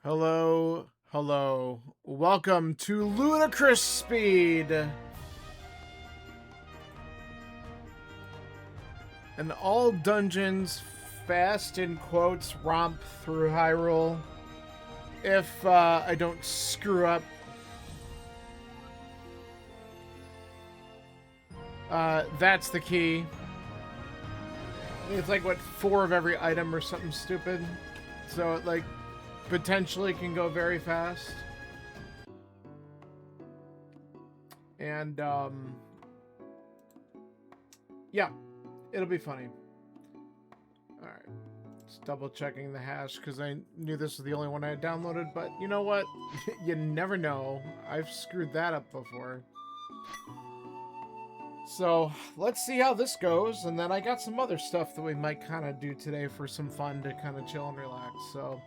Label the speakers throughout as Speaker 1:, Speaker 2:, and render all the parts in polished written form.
Speaker 1: Hello, hello. Welcome to Ludicrous Speed. And all dungeons fast in quotes romp through Hyrule. If I don't screw up. That's the key. It's like, what, 4 of every item or something stupid. So it, like, potentially can go very fast. And, yeah, it'll be funny. Alright. Just double checking the hash because I knew this was the only one I had downloaded, but you know what? You never know. I've screwed that up before. So, let's see how this goes, and then I got some other stuff that we might kind of do today for some fun to kind of chill and relax, so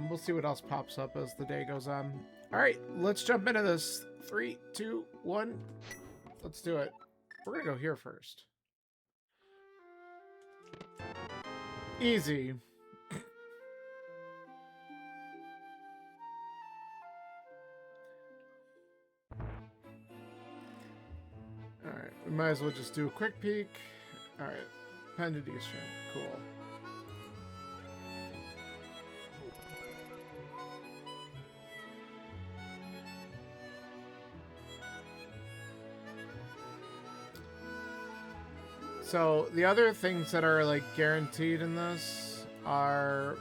Speaker 1: we'll see what else pops up as the day goes on. Alright, let's jump into this. 3, 2, 1. Let's do it. We're gonna go here first. Easy. Alright, we might as well just do a quick peek. Alright, Pendant Eastern. Cool. So, the other things that are, like, guaranteed in this are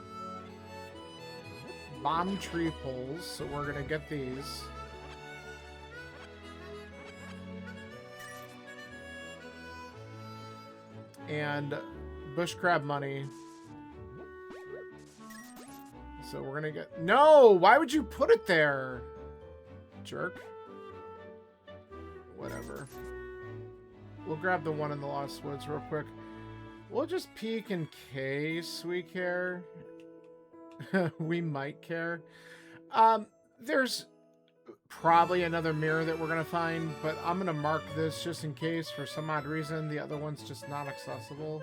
Speaker 1: bomb tree poles, so we're gonna get these. And bush crab money. So we're gonna get... No! Why would you put it there? Jerk. Whatever. We'll grab the one in the Lost Woods real quick. We'll just peek in case we care. We might care. There's probably another mirror that we're going to find, but I'm going to mark this just in case for some odd reason. The other one's just not accessible.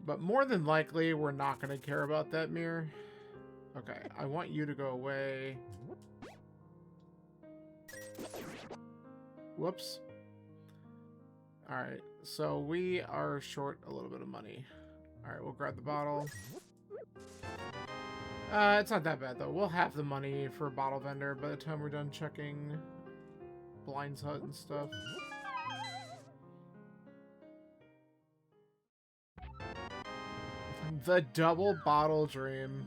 Speaker 1: But more than likely, we're not going to care about that mirror. Okay, I want you to go away. Whoops. Alright, so we are short a little bit of money. Alright, we'll grab the bottle. It's not that bad, though. We'll have the money for a bottle vendor by the time we're done checking Blind's Hut and stuff. The double bottle dream.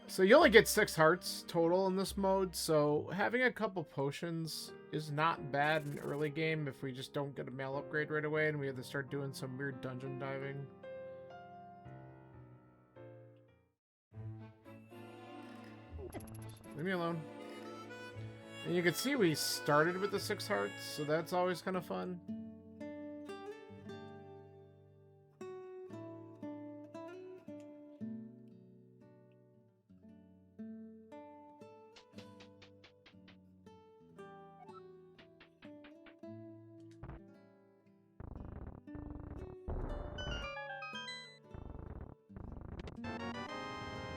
Speaker 1: So you only get 6 hearts total in this mode, so having a couple potions is not bad in early game if we just don't get a mail upgrade right away and we have to start doing some weird dungeon diving. Leave me alone. And you can see we started with the 6 hearts, so that's always kind of fun.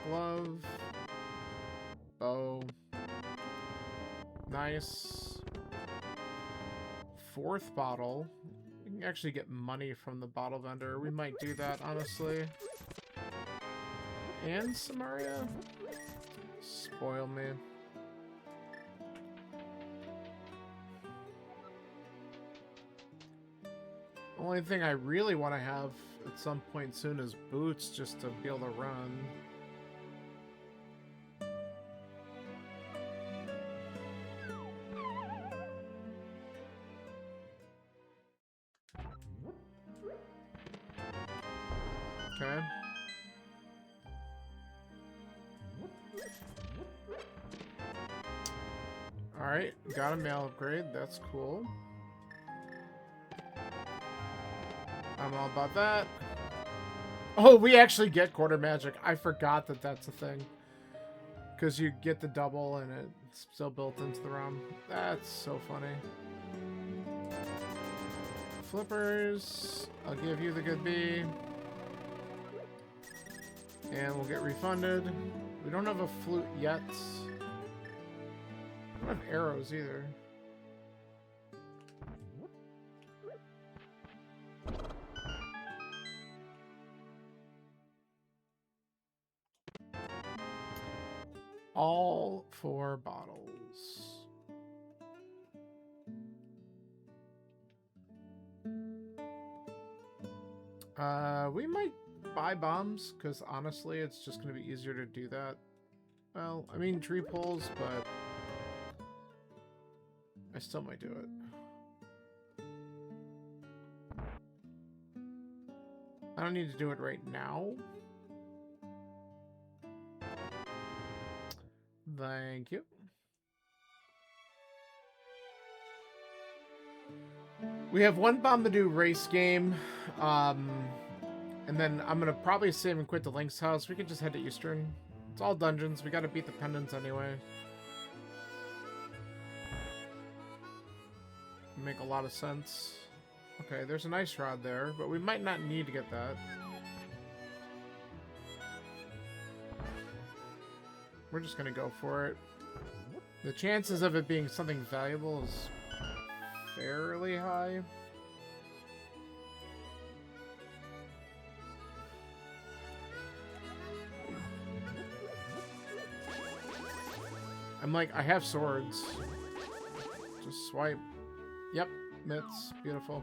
Speaker 1: Glove. Bow. Nice. 4th bottle. We can actually get money from the bottle vendor. We might do that, honestly. And Samaria? Spoil me. Only thing I really want to have at some point soon is boots, just to be able to run. Okay. Alright, got a mail upgrade. That's cool. I'm all about that. Oh, we actually get quarter magic. I forgot that that's a thing. Because you get the double and it's still built into the ROM. That's so funny. flippers. I'll give you the good B. And we'll get refunded. We don't have a flute yet. I don't have arrows either. All 4 bottles. We might buy bombs, because honestly, it's just going to be easier to do that. Well, I mean tree poles, but I still might do it. I don't need to do it right now. Thank you. We have 1 bomb to do race game. And then I'm going to probably save and quit the Link's house. We can just head to Eastern. It's all dungeons. We got to beat the pendants anyway. Make a lot of sense. Okay, there's an ice rod there, but we might not need to get that. We're just going to go for it. The chances of it being something valuable is fairly high. I'm like, I have swords. Just swipe. Yep, mitts. Beautiful.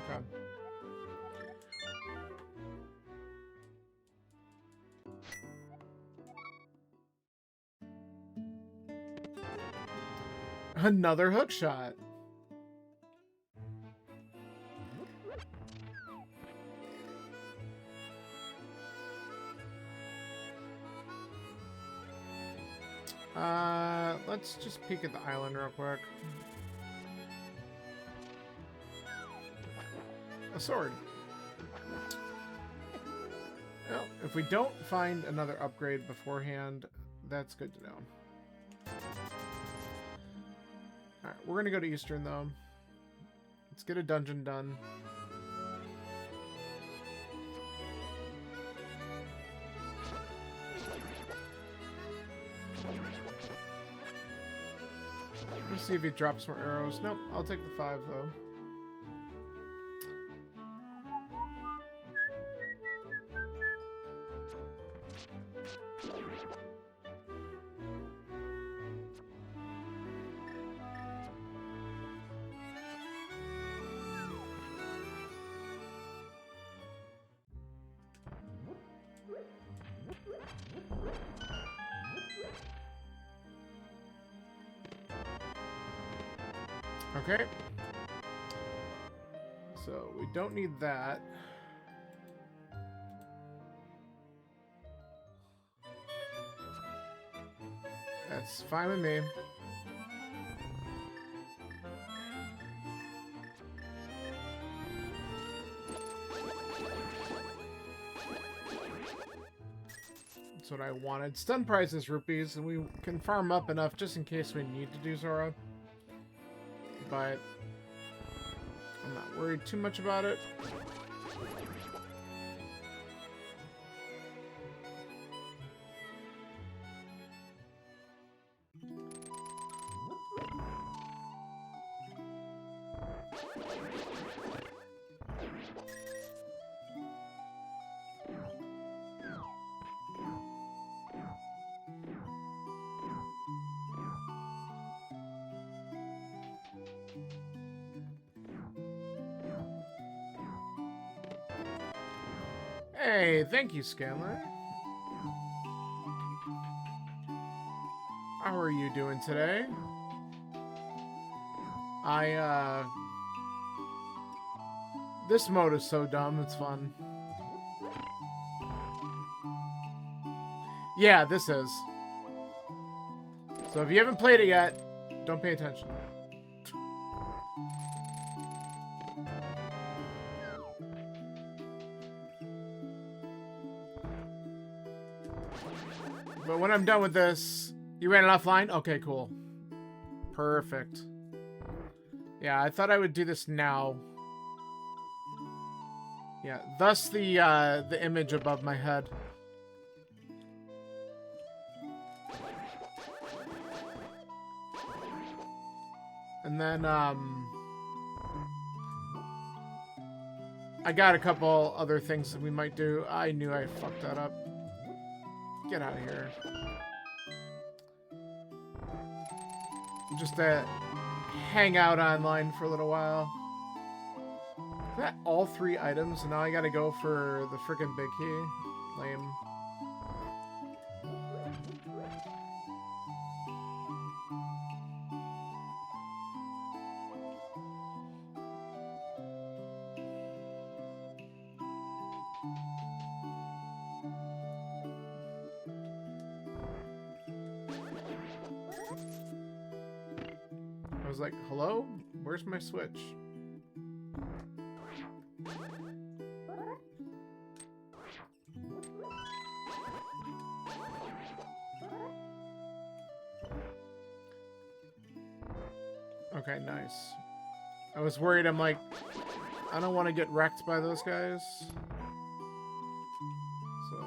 Speaker 1: Okay. Another hook shot. Let's just peek at the island real quick. A sword. Well, if we don't find another upgrade beforehand, that's good to know. Alright, we're gonna go to Eastern though. Let's get a dungeon done. Let's see if he drops more arrows. Nope, I'll take the 5 though. Okay. So we don't need that. That's fine with me. That's what I wanted. Stun price is rupees, and we can farm up enough just in case we need to do Zora. But I'm not worried too much about it. Hey, thank you, Scanlan. How are you doing today? This mode is so dumb, it's fun. Yeah, this is. So if you haven't played it yet, don't pay attention. But when I'm done with this, you ran it offline? Okay, cool. Perfect. Yeah, I thought I would do this now. Yeah, thus the image above my head. And then, I got a couple other things that we might do. I knew I fucked that up. Get out of here. Just to hang out online for a little while. Is that all 3 items? And now I gotta go for the freaking big key? Lame. I was like, hello? Where's my Switch? Okay, nice. I was worried, I'm like, I don't want to get wrecked by those guys. So,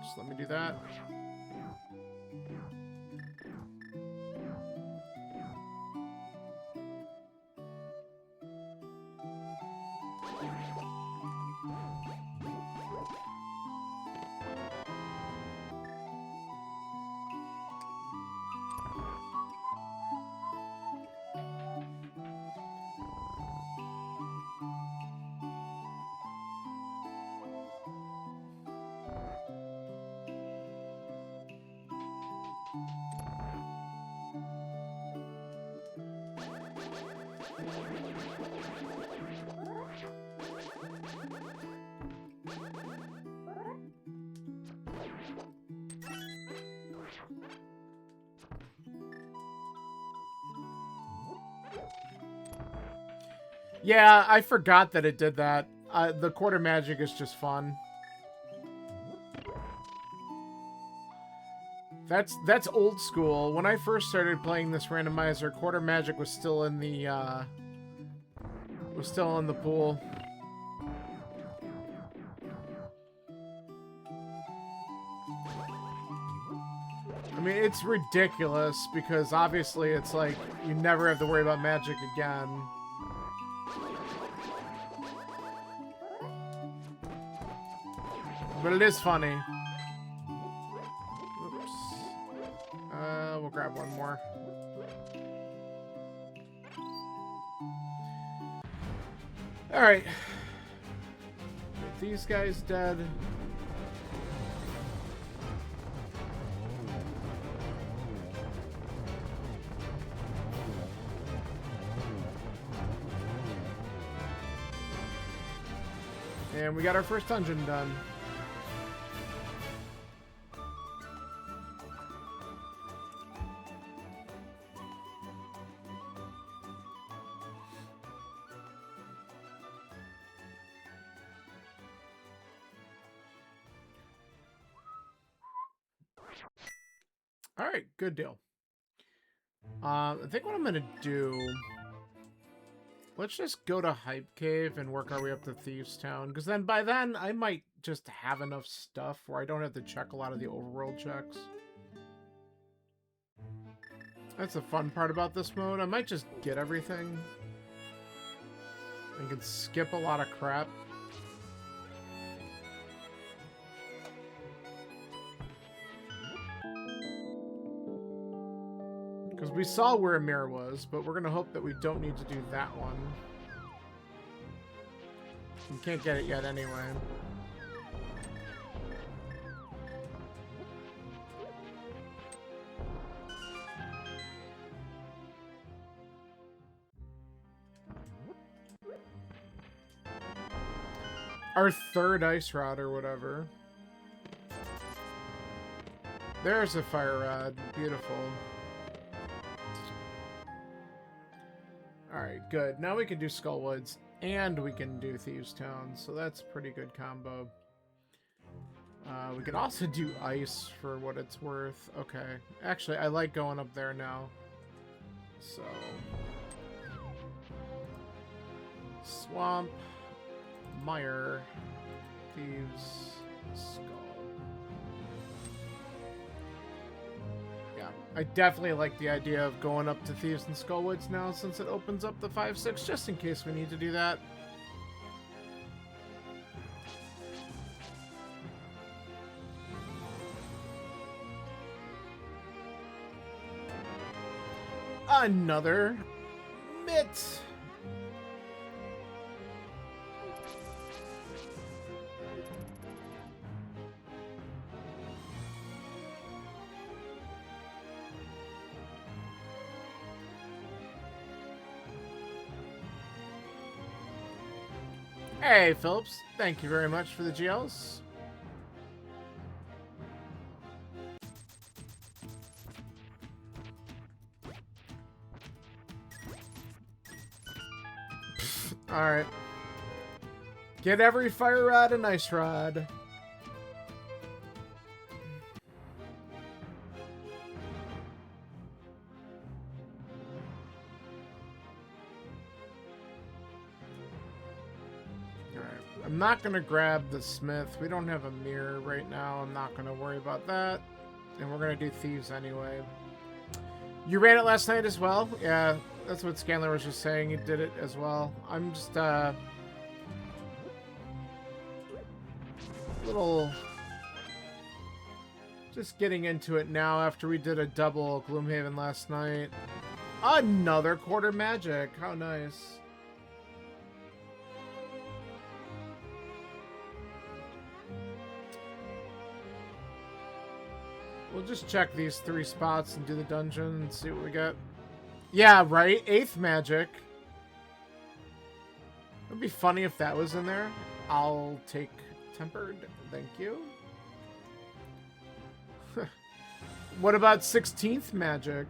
Speaker 1: just let me do that. Yeah, I forgot that it did that. The quarter magic is just fun. That's old school. When I first started playing this randomizer, quarter magic was still in the pool. I mean, it's ridiculous because obviously it's like you never have to worry about magic again. But it is funny. Oops. We'll grab one more. Alright. Get these guys dead. And we got our first dungeon done. Alright, good deal. I think what I'm gonna do... Let's just go to Hype Cave and work our way up to Thieves Town, because then by then I might just have enough stuff where I don't have to check a lot of the overworld checks. That's the fun part about this mode. I might just get everything. I can skip a lot of crap. Because we saw where a mirror was, but we're going to hope that we don't need to do that one. We can't get it yet anyway. Our third ice rod or whatever. There's a fire rod. Beautiful. Alright, good. Now we can do Skullwoods, and we can do Thieves Town, so that's a pretty good combo. We can also do ice for what it's worth. Okay. Actually, I like going up there now. So... Swamp, Mire, Thieves, Skull. Yeah, I definitely like the idea of going up to Thieves and Skullwoods now since it opens up the 5-6, just in case we need to do that. Another mitt. Hey, Phillips. Thank you very much for the GLs. Alright. Get every fire rod and ice rod. Alright. I'm not going to grab the smith. We don't have a mirror right now. I'm not going to worry about that. And we're going to do thieves anyway. You ran it last night as well? Yeah. That's what Scanler was just saying. He did it as well. I'm just, little... Just getting into it now after we did a double Gloomhaven last night. Another quarter magic. How nice. We'll just check these 3 spots and do the dungeon and see what we get. Yeah, right? 8th magic. It would be funny if that was in there. I'll take tempered. Thank you. What about 16th magic?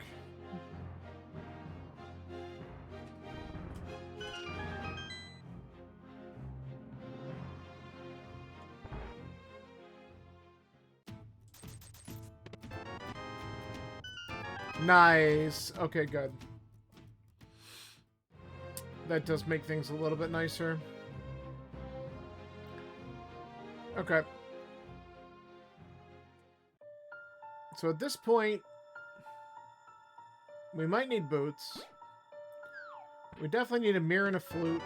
Speaker 1: Nice. Okay, good. That does make things a little bit nicer. Okay. So at this point, we might need boots. We definitely need a mirror and a flute.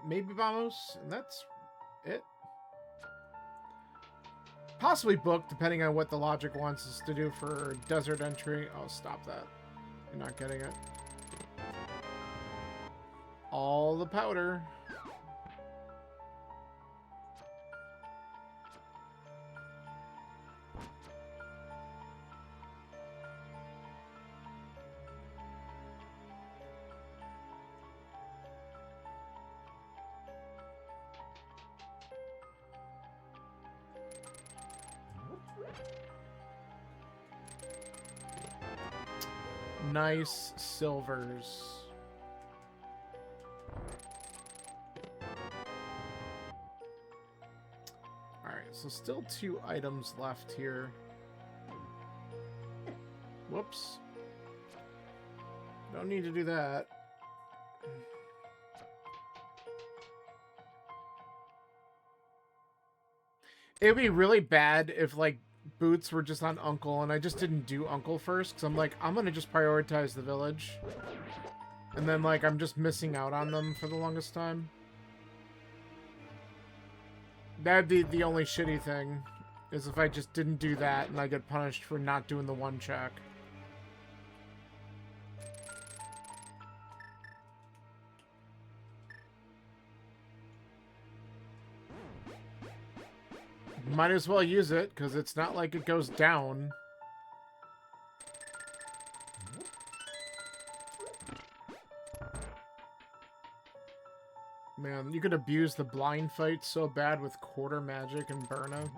Speaker 1: Maybe Vamos, and that's it. Possibly book, depending on what the logic wants us to do for desert entry. Oh, stop that. You're not getting it. All the powder. Nice silvers. Alright, so still 2 items left here. Whoops. Don't need to do that. It'd be really bad if, like, boots were just on Uncle, and I just didn't do Uncle first, because I'm like, I'm gonna just prioritize the village. And then, like, I'm just missing out on them for the longest time. That'd be the only shitty thing, is if I just didn't do that, and I get punished for not doing the 1 check. Might as well use it, because it's not like it goes down. Man, you could abuse the blind fight so bad with quarter magic and Burna.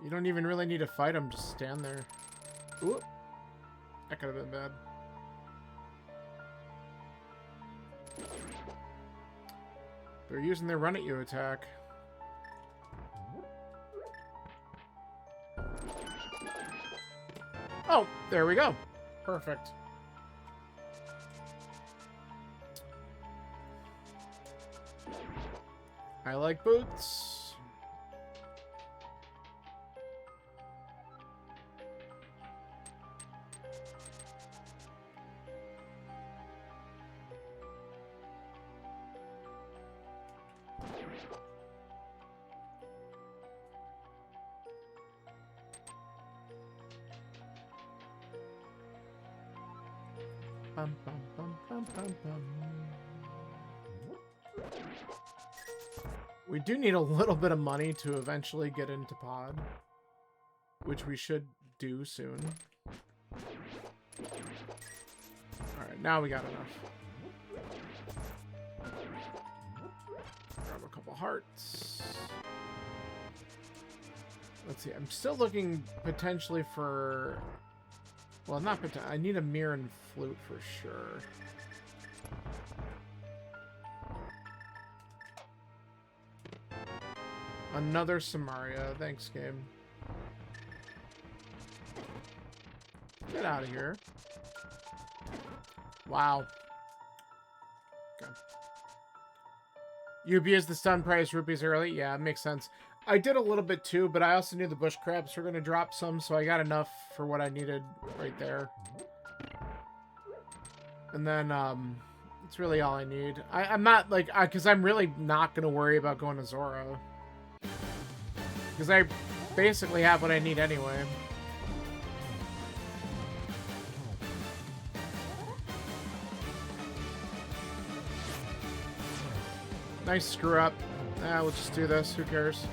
Speaker 1: You don't even really need to fight him, just stand there. Ooh. That could have been bad. They're using their run at you attack. Oh, there we go. Perfect. I like boots. Bum, bum, bum, bum, bum, bum. We do need a little bit of money to eventually get into pod, which we should do soon. Alright, now we got enough. Grab a couple hearts. Let's see, I'm still looking potentially for... Well, not potentially. I need a mirror and flute for sure. Another Samaria. Thanks, game. Get out of here. Wow. Okay. UB is the stun price, rupees early. Yeah, it makes sense. I did a little bit too, but I also knew the bush crabs were going to drop some, so I got enough for what I needed right there. And then, it's really all I need. I'm not, like, because I'm really not going to worry about going to Zora. Because I basically have what I need anyway. Nice screw up. We'll just do this. Who cares?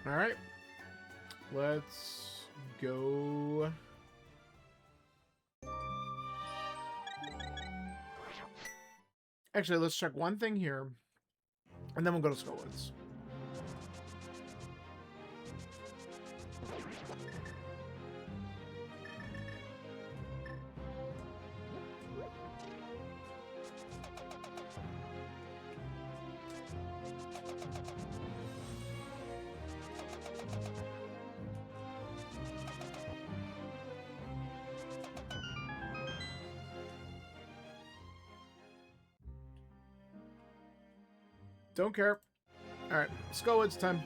Speaker 1: All right. Let's go. Actually, let's check one thing here, and then we'll go to Skullwoods. Don't care. Alright, Skullwoods time.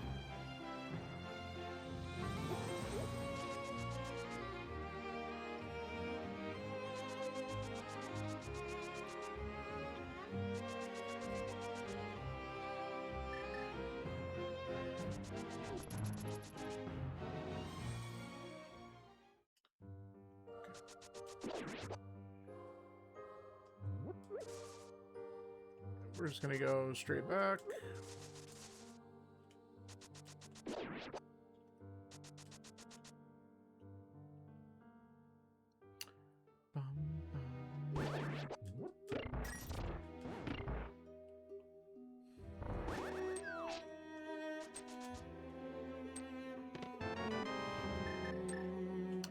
Speaker 1: We're just gonna go straight back.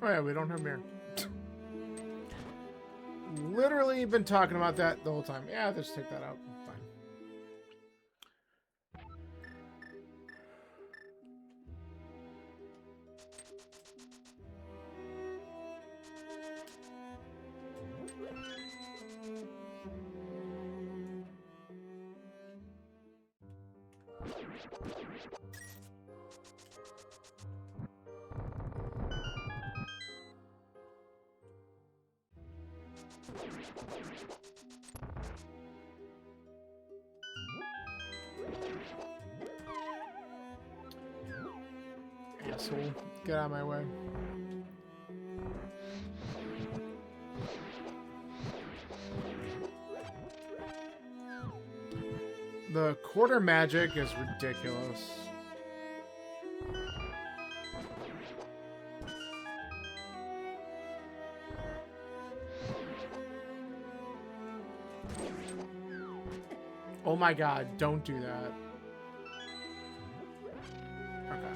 Speaker 1: Oh yeah, we don't have mirror. Literally been talking about that the whole time. Yeah, just take that out. Fine. Asshole. Get out of my way. The quarter magic is ridiculous. Oh my god, don't do that. Okay.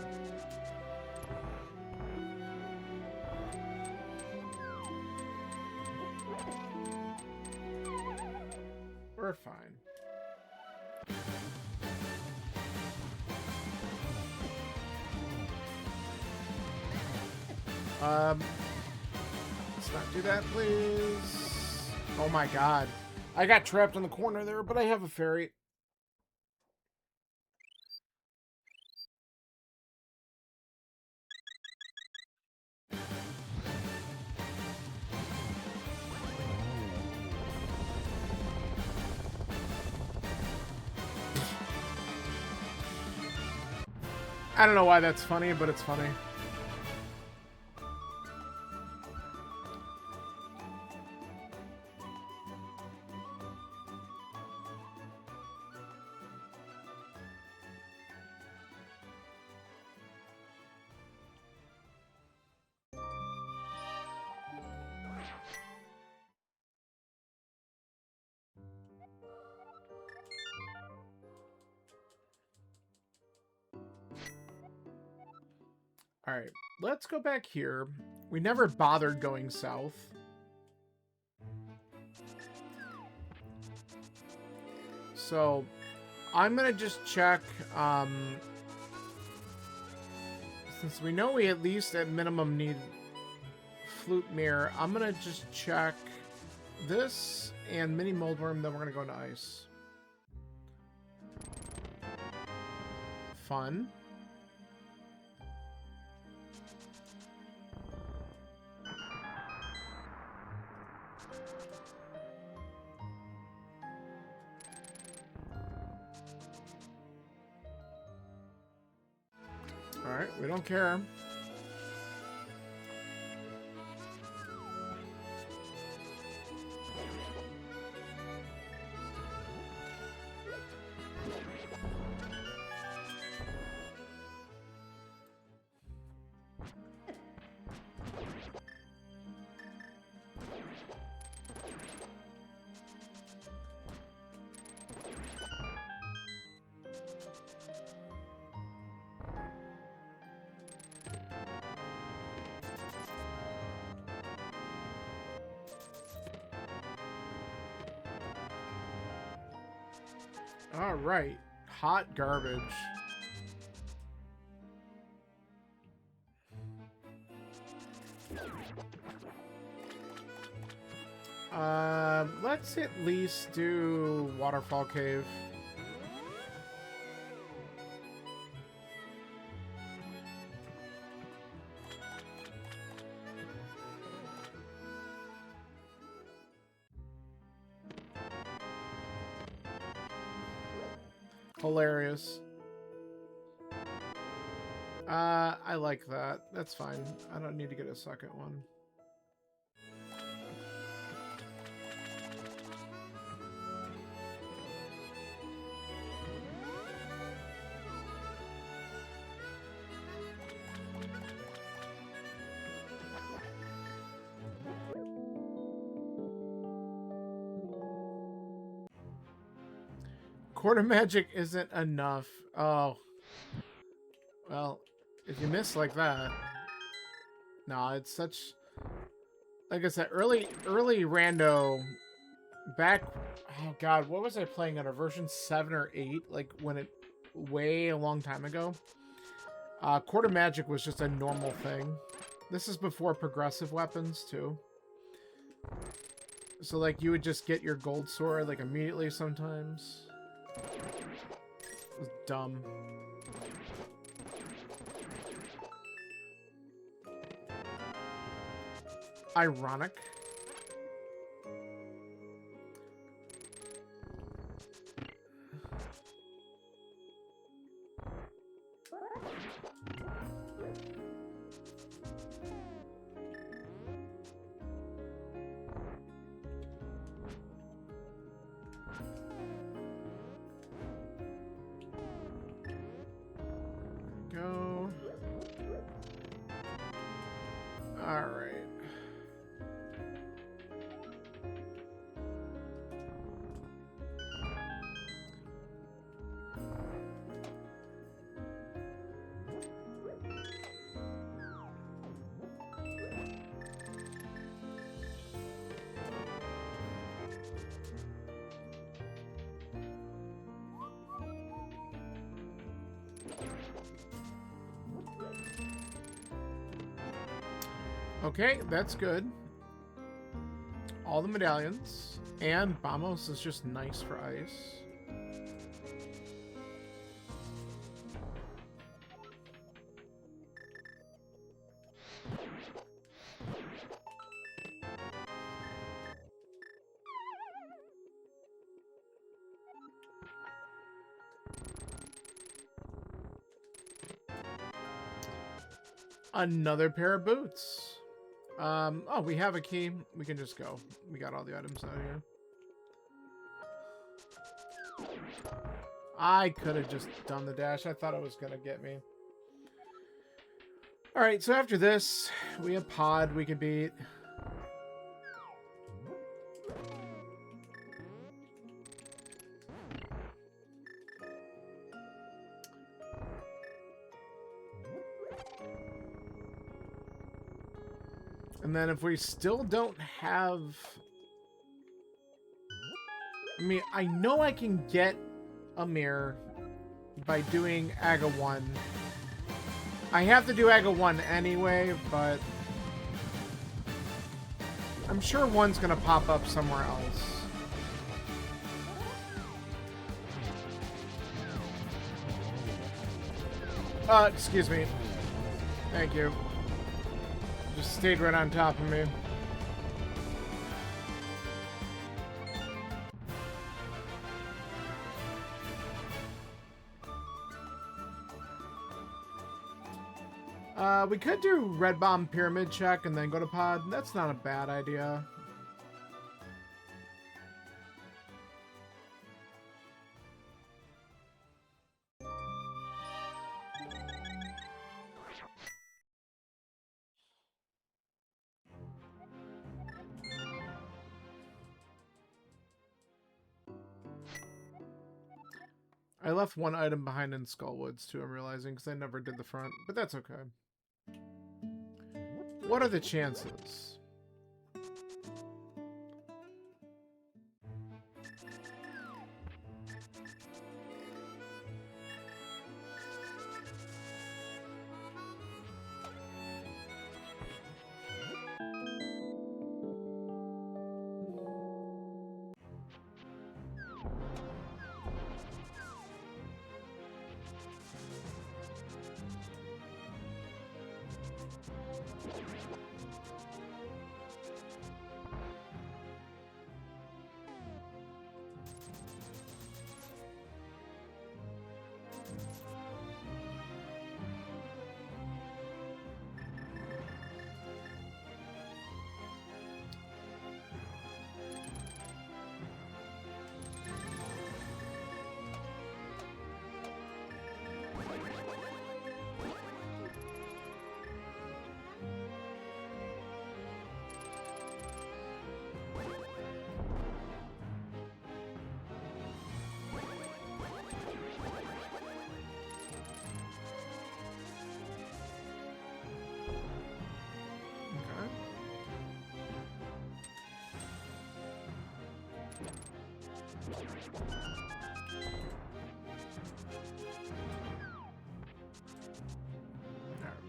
Speaker 1: We're fine. Let's not do that, please. Oh my god. I got trapped in the corner there, but I have a fairy. I don't know why that's funny, but it's funny. All right, let's go back here. We never bothered going south. So I'm going to just check, since we know we at least at minimum need Flute Mirror, I'm going to just check this and Mini Moldworm, then we're going to go into Ice. Fun. Alright, we don't care. All right, hot garbage. Let's at least do Waterfall Cave. Hilarious. I like that. That's fine. I don't need to get a second one. Quarter magic isn't enough. Oh. Well, if you miss like that. No, it's such... Like I said, early rando... Back... Oh god, what was I playing on a version 7 or 8? Like, when it... Way a long time ago. Quarter magic was just a normal thing. This is before progressive weapons, too. So, like, you would just get your gold sword, like, immediately sometimes. It was dumb. Ironic. Go. All right. Okay, that's good. All the medallions. And Bamos is just nice for ice. Another pair of boots. Oh, we have a key. We can just go. We got all the items out here. I could have just done the dash. I thought it was going to get me. Alright, so after this, we have Pod we can beat. And then if we still don't have... I mean, I know I can get a mirror by doing Aga 1. I have to do Aga 1 anyway, but... I'm sure one's gonna pop up somewhere else. Excuse me. Thank you. Just stayed right on top of me. We could do Red Bomb Pyramid check and then go to Pod. That's not a bad idea. I left one item behind in Skullwoods too, I'm realizing, because I never did the front, but that's okay. What are the chances?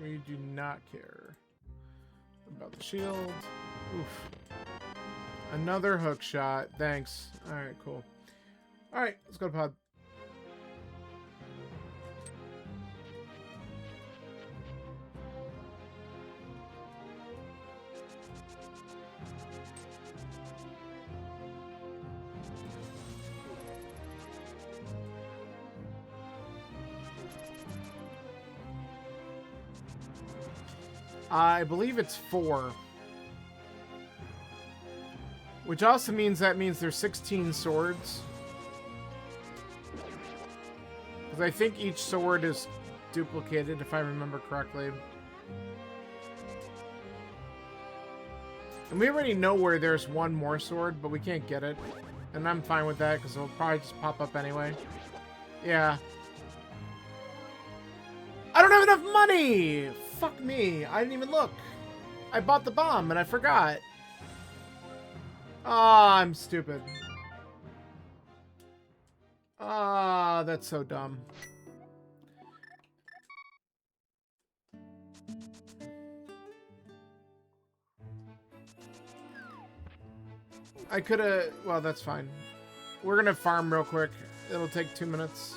Speaker 1: We do not care about the shield. Oof. Another hook shot. Thanks. Alright, cool. Alright, let's go to Pod. I believe it's 4. Which also means there's 16 swords. Because I think each sword is duplicated, if I remember correctly. And we already know where there's one more sword, but we can't get it. And I'm fine with that, because it'll probably just pop up anyway. Yeah. I don't have enough money! Fuck me. I didn't even look. I bought the bomb and I forgot. Ah, I'm stupid. Ah, that's so dumb. I could have... Well, that's fine. We're going to farm real quick. It'll take 2 minutes.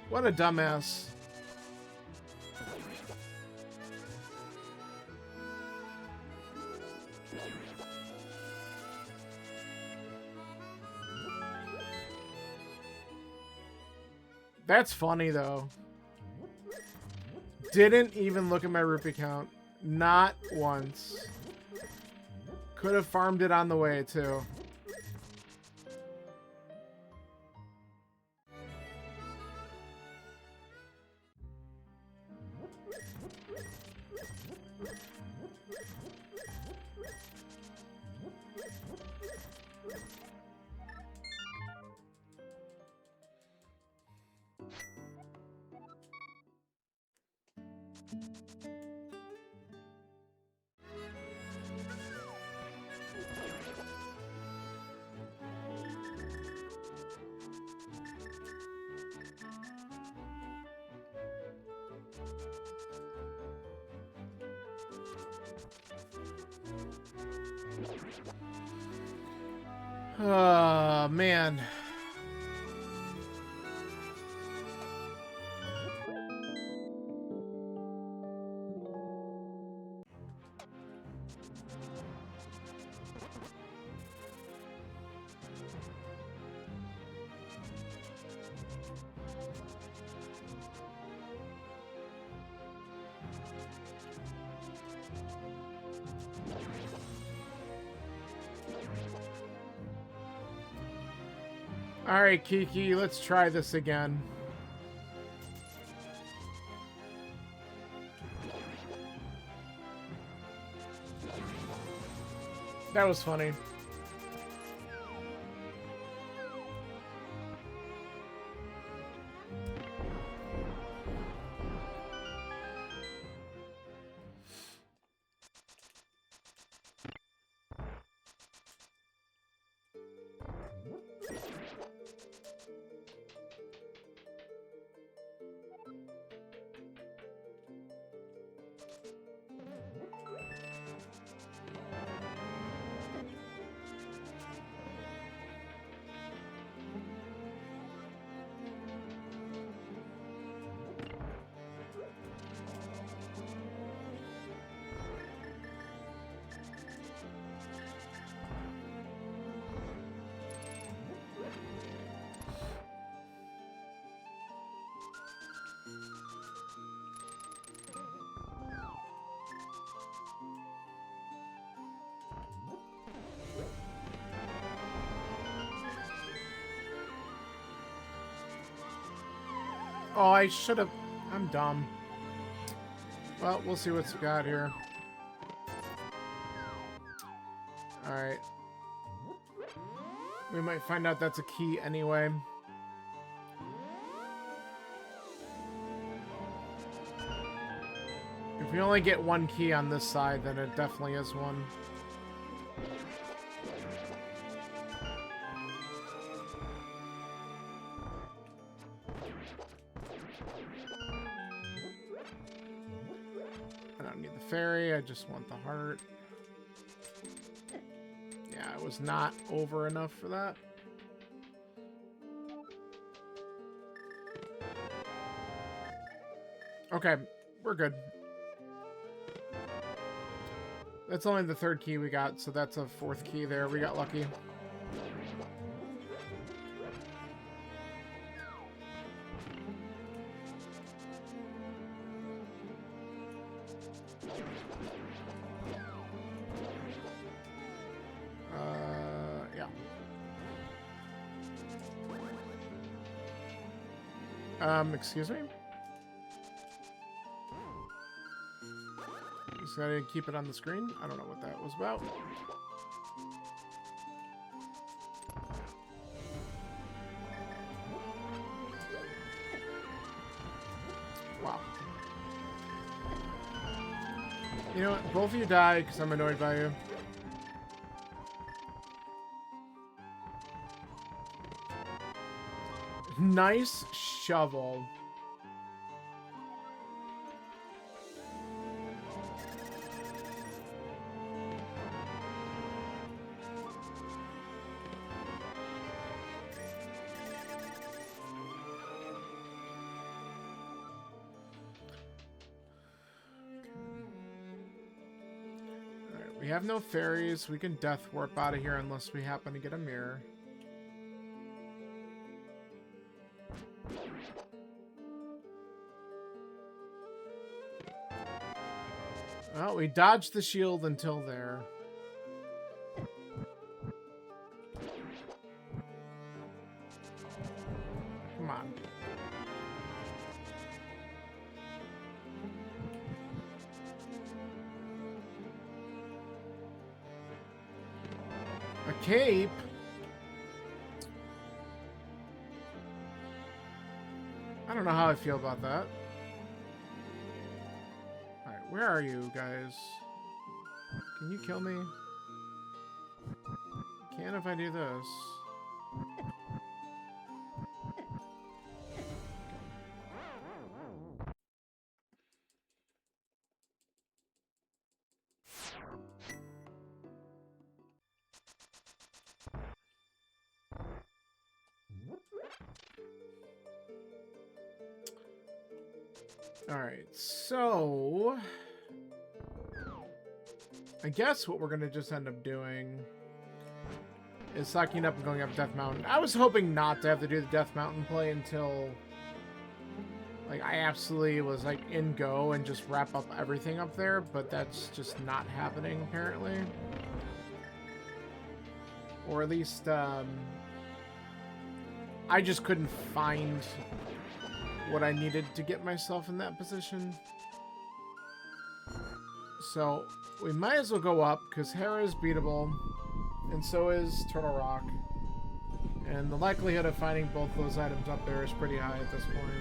Speaker 1: What a dumbass. That's funny, though. Didn't even look at my rupee count. Not once. Could have farmed it on the way, too. Oh, man. All right, Kiki, let's try this again. That was funny. Oh, I should have... I'm dumb. Well, we'll see what's got here. Alright. We might find out that's a key anyway. If we only get one key on this side, then it definitely is one. Fairy, I just want the heart. Yeah, I was not over enough for that. Okay, we're good. That's only the third key we got, so that's a fourth key there. We got lucky. Excuse me? Just gotta keep it on the screen. I don't know what that was about. Wow. You know what? Both of you die because I'm annoyed by you. Nice shovel. We have no fairies. We can death warp out of here unless we happen to get a mirror. Well, we dodged the shield until there. Come on. A cape? I don't know how I feel about that. Alright, where are you guys? Can you kill me? Can if I do this. Alright, so I guess what we're gonna just end up doing is sucking up and going up Death Mountain. I was hoping not to have to do the Death Mountain play until like I absolutely was like in go and just wrap up everything up there, but that's just not happening apparently. Or at least I just couldn't find what I needed to get myself in that position. So we might as well go up because Hera is beatable and so is Turtle Rock. And the likelihood of finding both those items up there is pretty high at this point.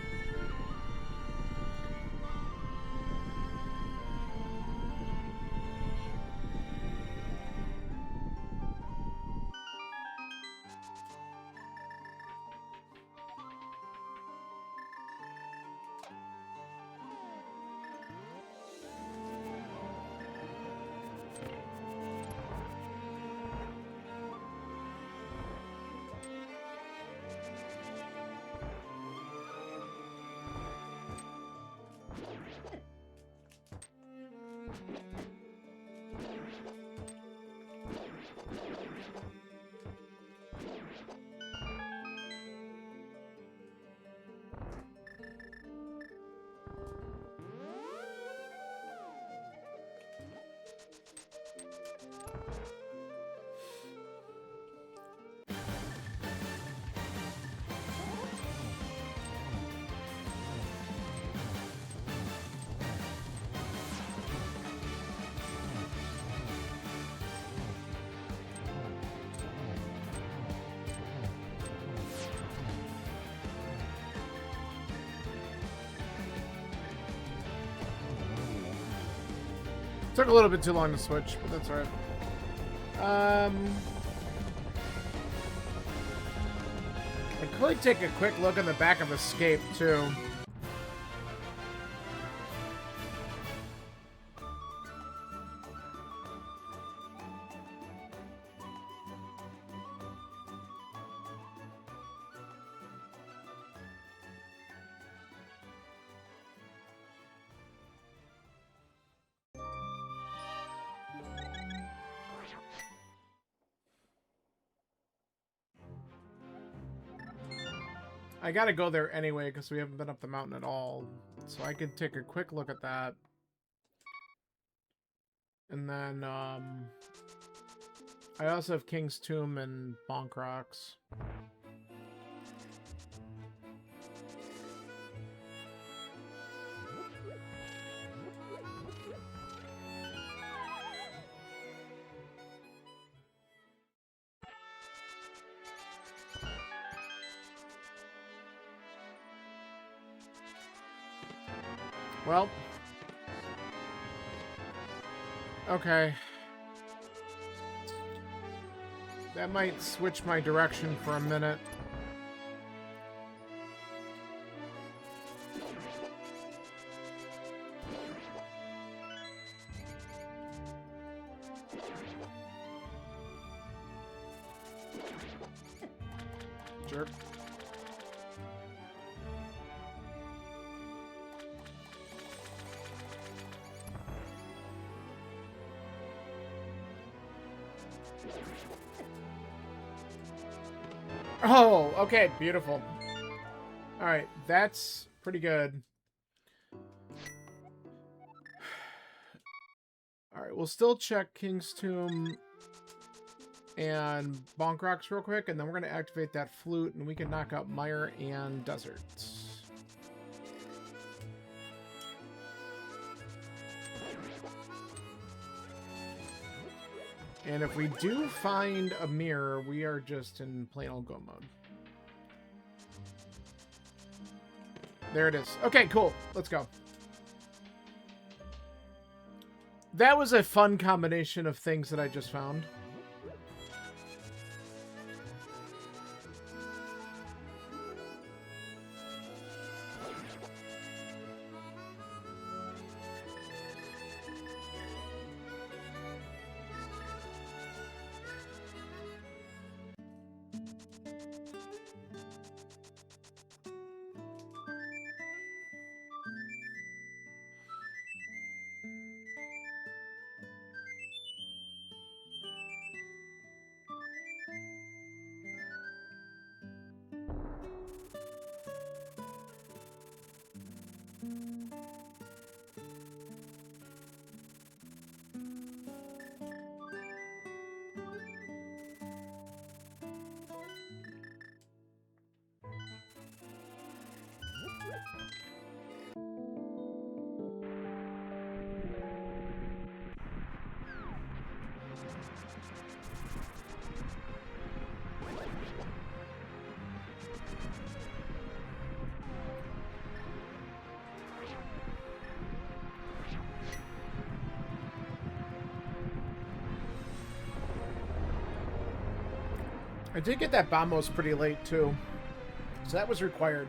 Speaker 1: Took a little bit too long to switch, but that's alright. I could take a quick look in the back of Escape, too. I gotta go there anyway because we haven't been up the mountain at all. So I could take a quick look at that. And then, I also have King's Tomb and Bonk Rocks. Well, okay. That might switch my direction for a minute. Jerk. Oh, okay, beautiful. All right, that's pretty good. All right, we'll still check King's Tomb and Bonk Rocks real quick, and then we're going to activate that flute, and we can knock out Mire and Desert. And if we do find a mirror, we are just in plain old go mode. There it is. Okay, cool. Let's go. That was a fun combination of things that I just found. I did get that Bombos pretty late, too. So that was required.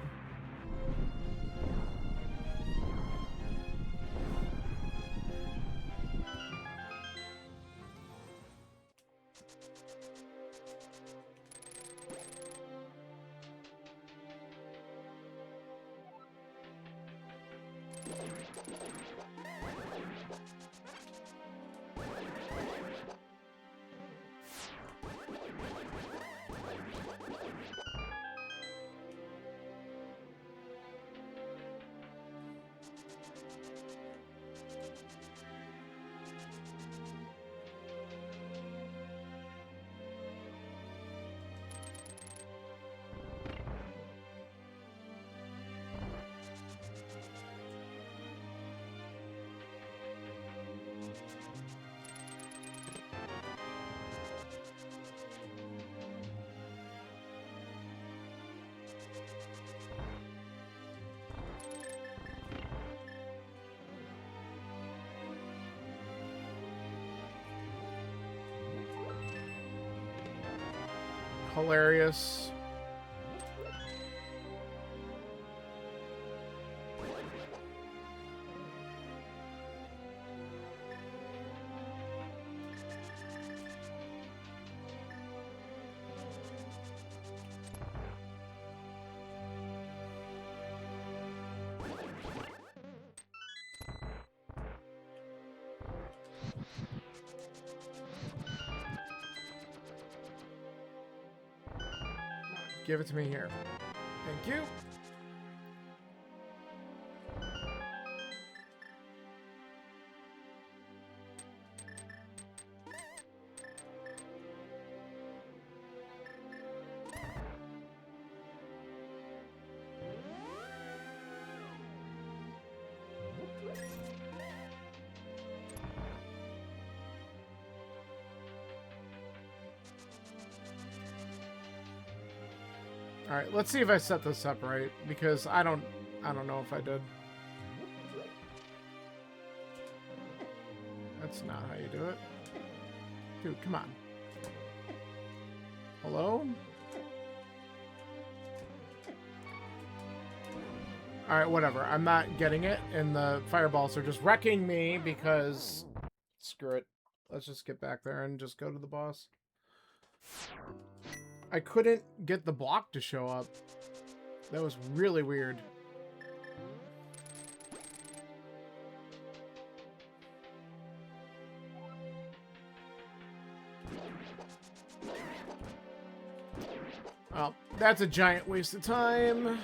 Speaker 1: Hilarious. Give it to me here. Thank you. All right, let's see if I set this up right, because I don't know if I did. That's not how you do it. Dude, come on. Hello? All right, whatever. I'm not getting it, and the fireballs are just wrecking me because... Screw it. Let's just get back there and just go to the boss. I couldn't get the block to show up. That was really weird. Oh, that's a giant waste of time.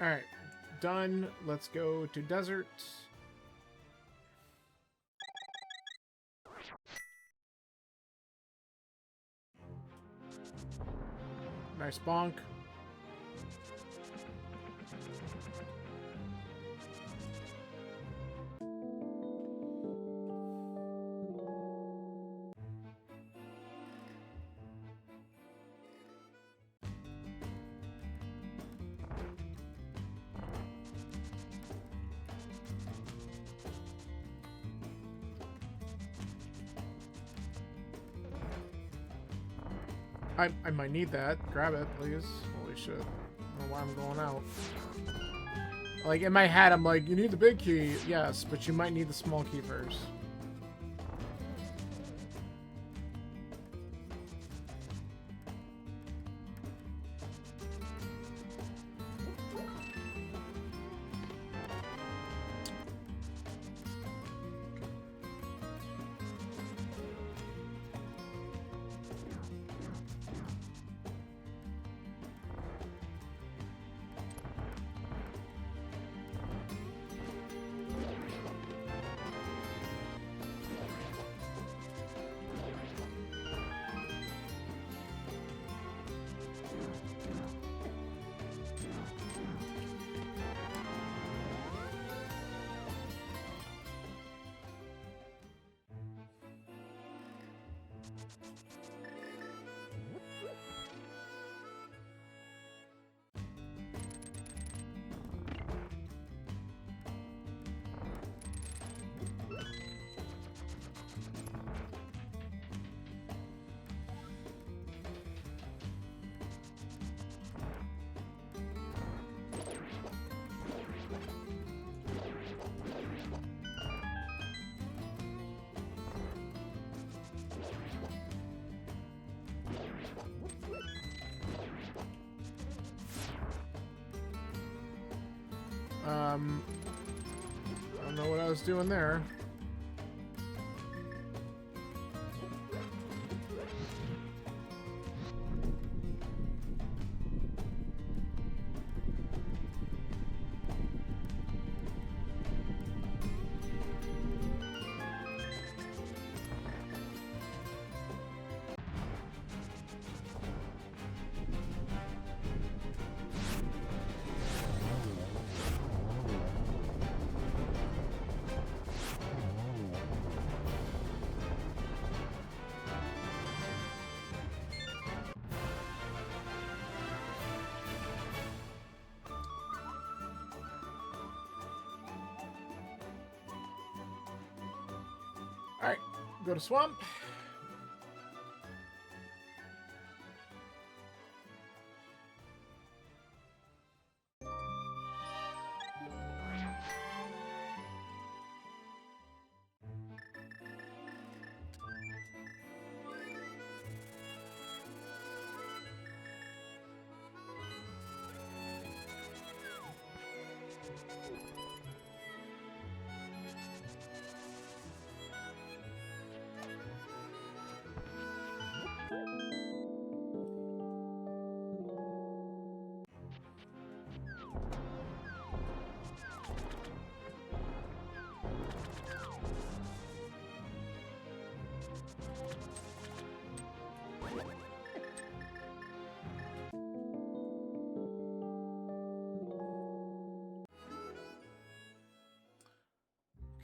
Speaker 1: All right, done. Let's go to desert. Nice bonk. I might need that. Grab it, please. Holy shit. I don't know why I'm going out. Like, in my head, I'm like, you need the big key. Yes, but you might need the small key first. I don't know what I was doing there. Alright, go to swamp.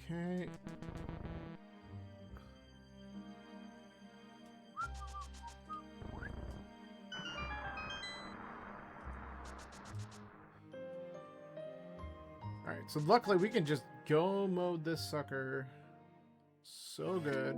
Speaker 1: Okay. Alright, so luckily we can just go mode this sucker. So good.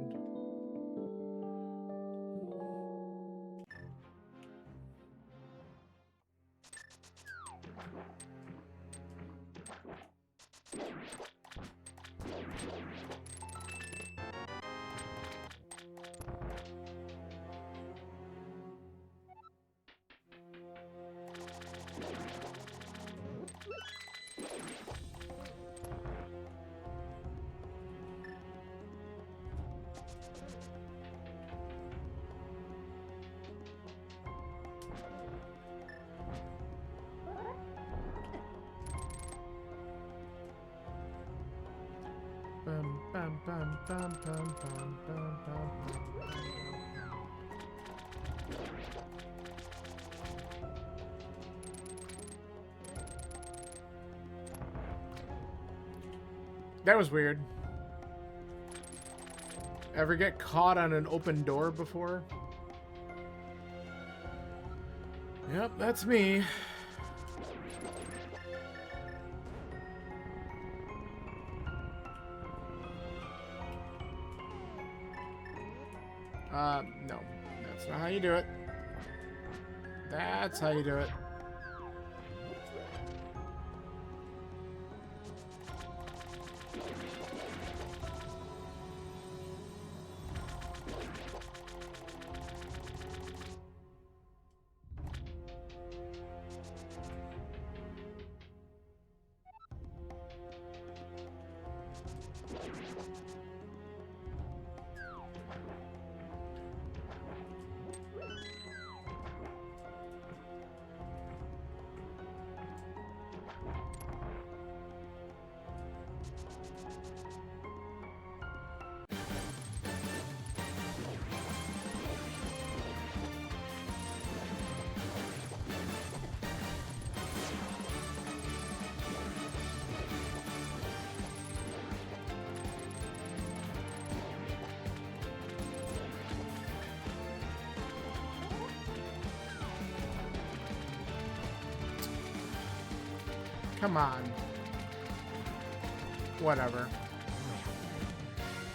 Speaker 1: Bum, bum, bum, bum, bum, bum, bum, bum. That was weird. Ever get caught on an open door before? Yep, that's me. No. That's not how you do it. That's how you do it. Come on. Whatever.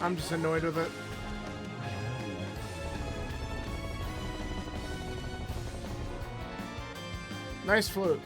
Speaker 1: I'm just annoyed with it. Nice flute.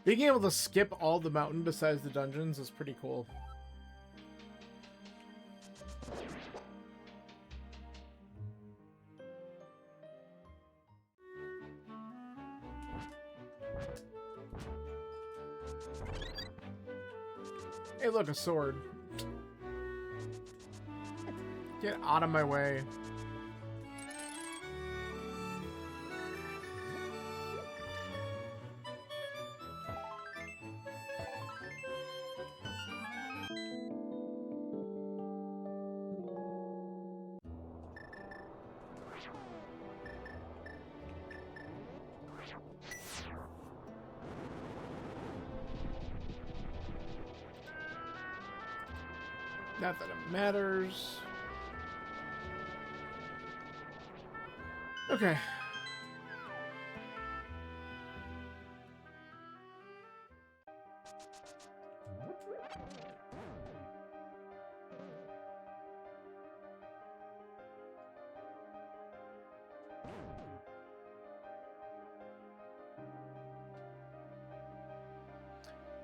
Speaker 1: Being able to skip all the mountain besides the dungeons is pretty cool. Hey, look, a sword. Get out of my way. Not that it matters. Okay.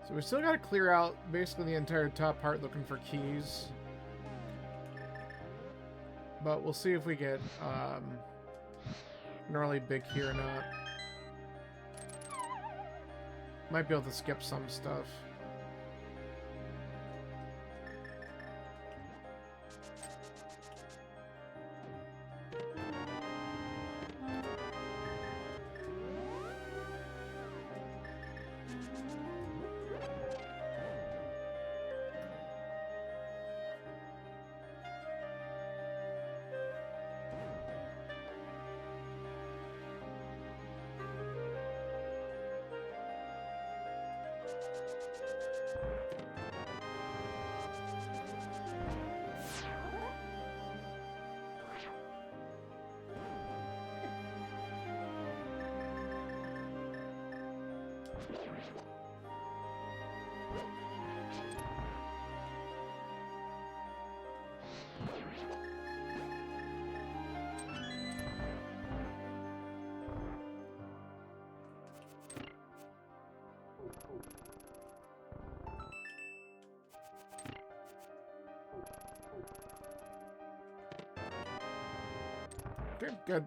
Speaker 1: So we still got to clear out basically the entire top part looking for keys. But we'll see if we get an early big key or not. Might be able to skip some stuff. Okay, good.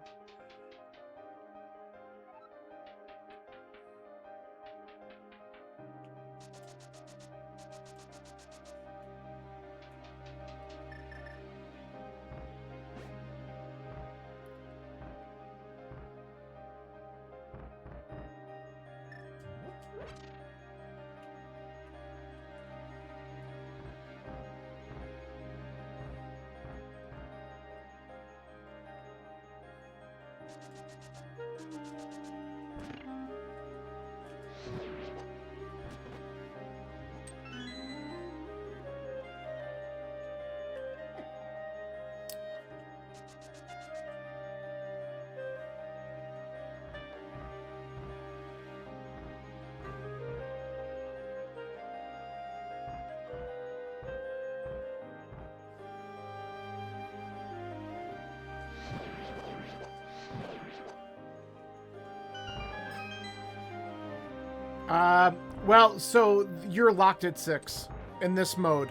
Speaker 1: Well, so you're locked at 6 in this mode.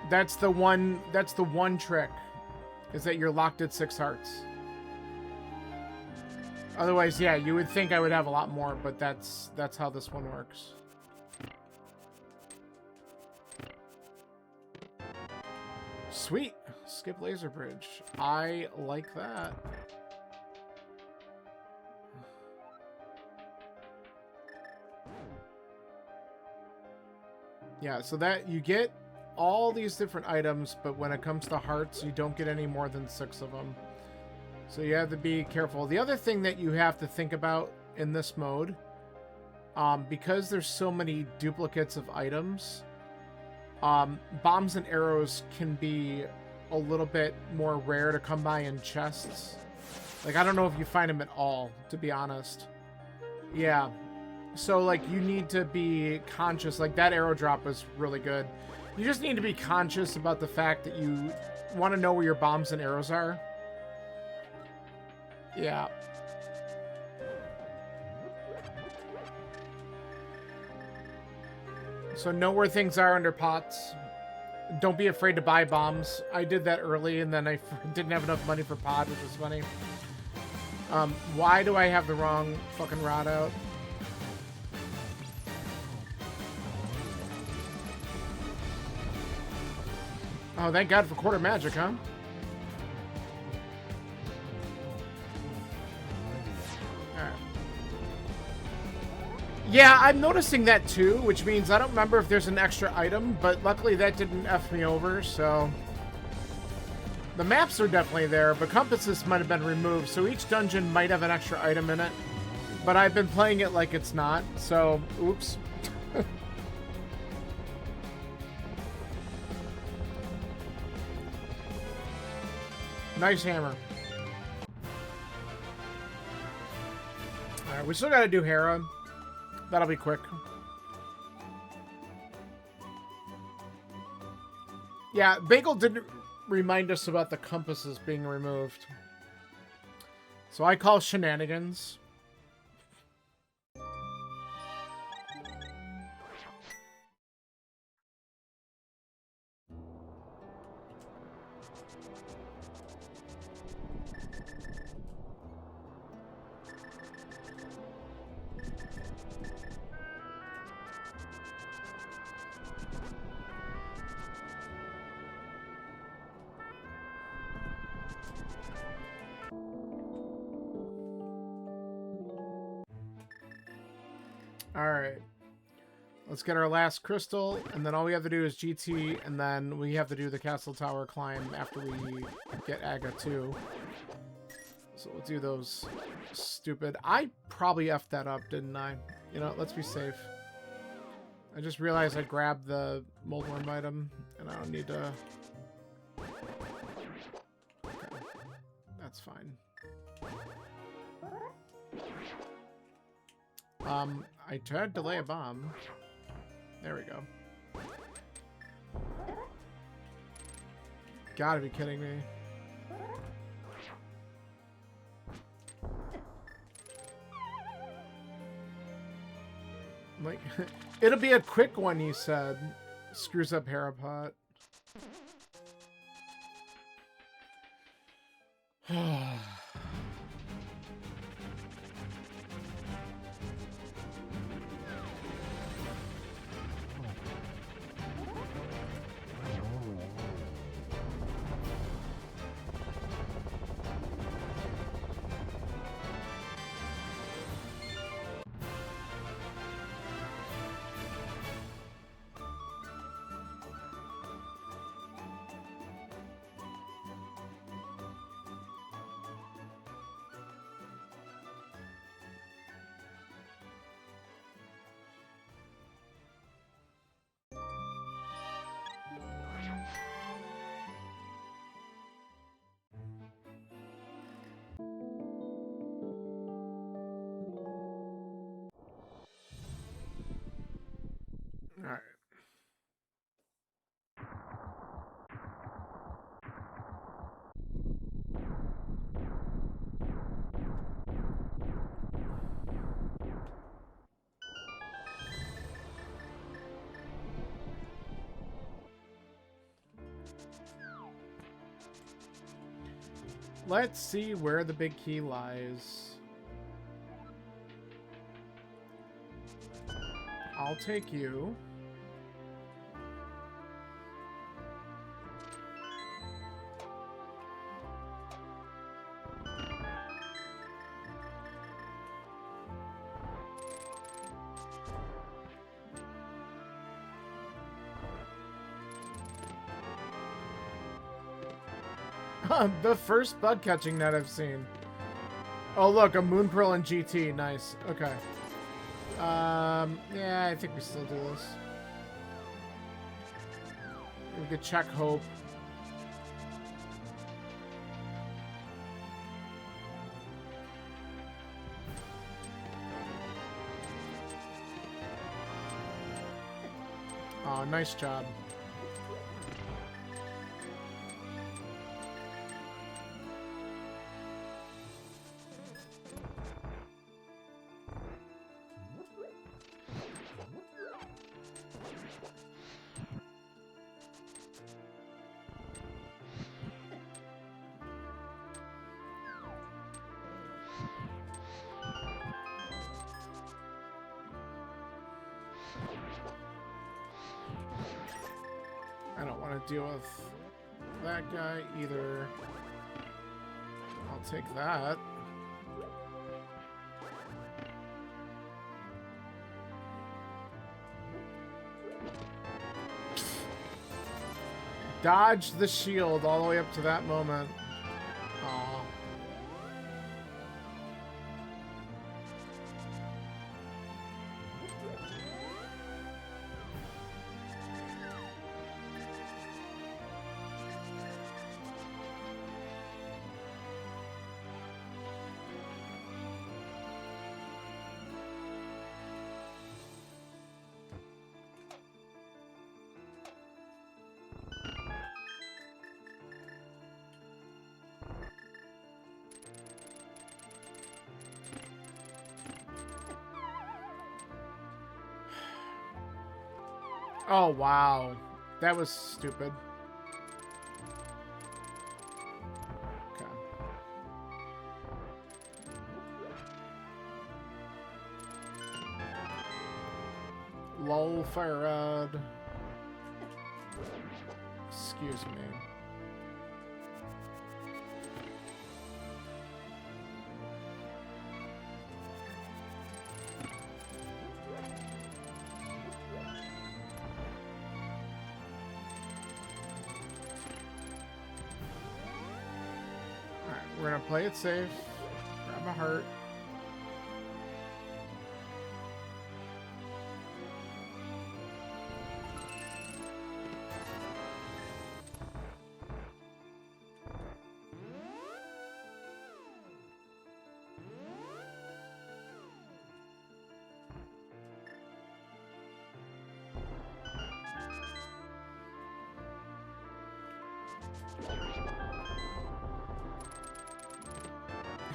Speaker 1: That's the one trick, is that you're locked at 6 hearts. Otherwise, yeah, you would think I would have a lot more, but that's how this one works. Sweet. Skip laser bridge. I like that. Yeah, so that you get all these different items, but when it comes to hearts, you don't get any more than 6 of them. So you have to be careful. The other thing that you have to think about in this mode, because there's so many duplicates of items, bombs and arrows can be a little bit more rare to come by in chests. Like, I don't know if you find them at all, to be honest. Yeah. So, like, you need to be conscious. Like, that arrow drop is really good. You just need to be conscious about the fact that you want to know where your bombs and arrows are. Yeah. So know where things are under pots. Don't be afraid to buy bombs. I did that early, and then I didn't have enough money for pod, which was funny. Why do I have the wrong fucking rod out? Oh, thank God for quarter magic, huh? Alright. Yeah, I'm noticing that too, which means I don't remember if there's an extra item, but luckily that didn't F me over, so... The maps are definitely there, but compasses might have been removed, so each dungeon might have an extra item in it. But I've been playing it like it's not, so oops. Nice hammer. Alright, we still gotta do Hera. That'll be quick. Yeah, Bagel didn't remind us about the compasses being removed. So I call shenanigans. Alright. Let's get our last crystal, and then all we have to do is GT, and then we have to do the castle tower climb after we get Aga too. So we'll do those stupid... I probably effed that up, didn't I? You know, let's be safe. I just realized I grabbed the moldworm item, and I don't need to... Okay. That's fine. I tried to lay a bomb. There we go. Gotta be kidding me. Like, it'll be a quick one, you said. Screws up Harapot. All right. Let's see where the big key lies. I'll take you. The first bug catching net I've seen. Oh look, a Moon Pearl and GT. Nice. Okay. Yeah, I think we still do this. We could check Hope. Oh, nice job. I don't want to deal with that guy either. I'll take that. Dodge the shield all the way up to that moment. Aw. Oh, wow. That was stupid. Okay. Lol, fire rod. Excuse me. We're gonna play it safe. Grab a heart.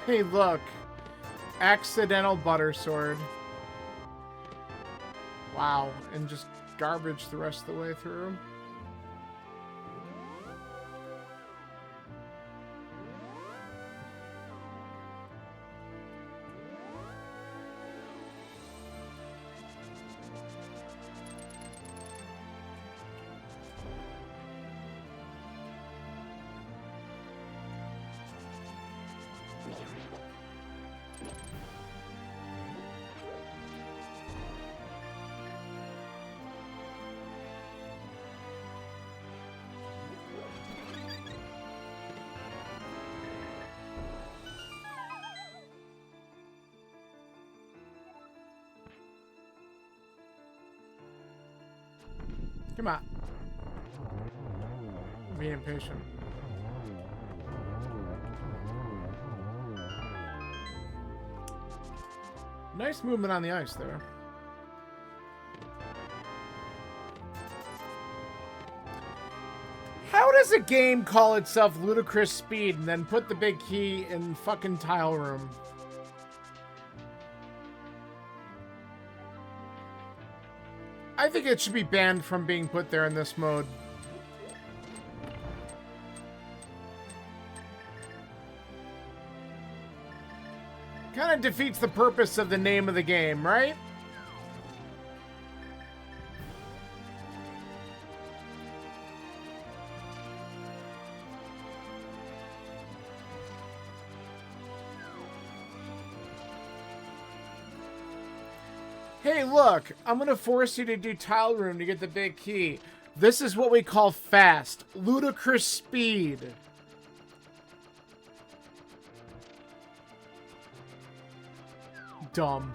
Speaker 1: Hey, look. Accidental butter sword. Wow. And just garbage the rest of the way through. Come on. I'm being impatient. Nice movement on the ice there. How does a game call itself Ludicrous Speed and then put the big key in fucking tile room? I think it should be banned from being put there in this mode. Kind of defeats the purpose of the name of the game, right? Hey, look, I'm going to force you to do tile room to get the big key. This is what we call fast. Ludicrous speed. Dumb.